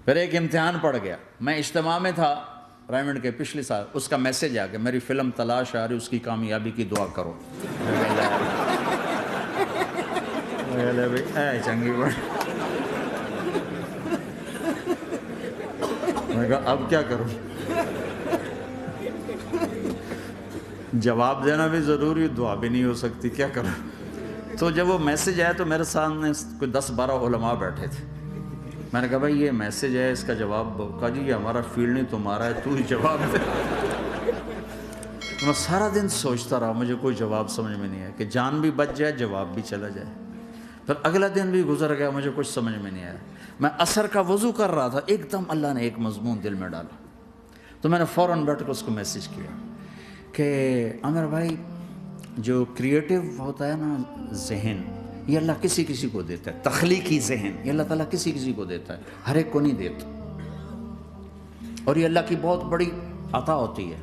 پھر ایک امتحان پڑ گیا، میں اجتماع میں تھا رائمنڈ کے پچھلے سال، اس کا میسج آ گیا میری فلم تلاش آ رہی، اس کی کامیابی کی دعا کرو۔ اے چنگی بڑ، میں کہا اب کیا کروں، جواب دینا بھی ضروری، دعا بھی نہیں ہو سکتی، کیا کروں۔ تو جب وہ میسج آیا تو میرے سامنے کوئی 10-12 علماء بیٹھے تھے، میں نے کہا بھائی یہ میسج ہے، اس کا جواب کہا جی یہ ہمارا فیلڈ نہیں تمہارا ہے، تو ہی جواب دے۔ میں سارا دن سوچتا رہا، مجھے کوئی جواب سمجھ میں نہیں آیا کہ جان بھی بچ جائے جواب بھی چلا جائے۔ پھر اگلا دن بھی گزر گیا، مجھے کچھ سمجھ میں نہیں آیا۔ میں عصر کا وضو کر رہا تھا، ایک دم اللہ نے ایک مضمون دل میں ڈالا، تو میں نے فوراً بیٹھ کے اس کو میسج کیا کہ عامر بھائی جو کریٹیو ہوتا ہے نا ذہن، یہ اللہ کسی کسی کو دیتا ہے، تخلیقی ذہن یہ اللہ تعالیٰ کسی کسی کو دیتا ہے، ہر ایک کو نہیں دیتا، اور یہ اللہ کی بہت بڑی عطا ہوتی ہے۔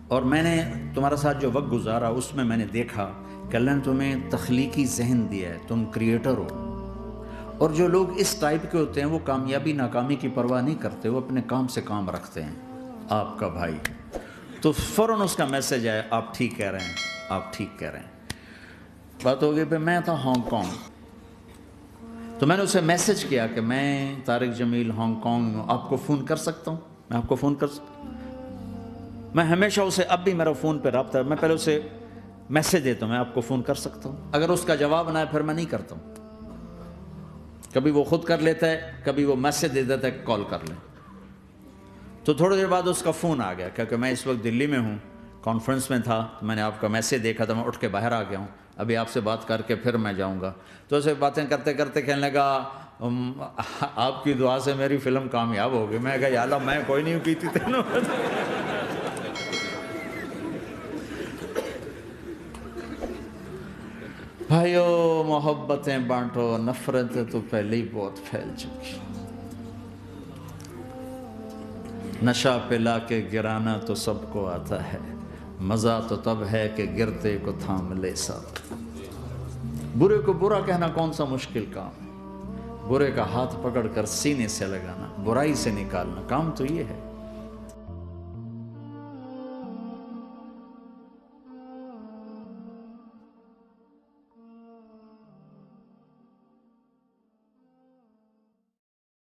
اور میں نے تمہارے ساتھ جو وقت گزارا اس میں میں نے دیکھا کہ اللہ نے تمہیں تخلیقی ذہن دیا ہے، تم کریٹر ہو، اور جو لوگ اس ٹائپ کے ہوتے ہیں وہ کامیابی ناکامی کی پرواہ نہیں کرتے، وہ اپنے کام سے کام رکھتے ہیں۔ آپ کا بھائی تو فوراً اس کا میسج آیا، آپ ٹھیک کہہ رہے ہیں، آپ ٹھیک کہہ رہے ہیں۔ بات ہو گئی پہ میں تھا ہانگ کانگ، تو میں نے اسے میسج کیا کہ میں طارق جمیل ہانگ کانگ میں آپ کو فون کر سکتا ہوں، میں آپ کو فون کر سکتا ہوں۔ میں ہمیشہ اسے، اب بھی میرا فون پہ رابطہ ہے، میں پہلے اسے میسج دیتا ہوں میں آپ کو فون کر سکتا ہوں، اگر اس کا جواب نہ ہے پھر میں نہیں کرتا ہوں۔ کبھی وہ خود کر لیتا ہے، کبھی وہ میسج دے دیتا ہے کال کر لیں۔ تو تھوڑی دیر بعد اس کا فون آ گیا، کیونکہ میں اس وقت دلی میں ہوں، کانفرنس میں تھا، تو میں نے آپ کا میسج دیکھا تھا، میں اٹھ کے باہر آ گیا ہوں، ابھی آپ سے بات کر کے پھر میں جاؤں گا۔ تو اسے باتیں کرتے کرتے کہنے لگا آپ کی دعا سے میری فلم کامیاب ہو گئی۔ میں کہا یا اللہ میں کوئی نہیں کی تھی تینوں۔ بھائیو محبتیں بانٹو، نفرتیں تو پہلے ہی بہت پھیل چکی۔ نشہ پلا کے گرانا تو سب کو آتا ہے، مزہ تو تب ہے کہ گرتے کو تھام لے ساتھ۔ برے کو برا کہنا کون سا مشکل کام ہے، برے کا ہاتھ پکڑ کر سینے سے لگانا، برائی سے نکالنا، کام تو یہ ہے۔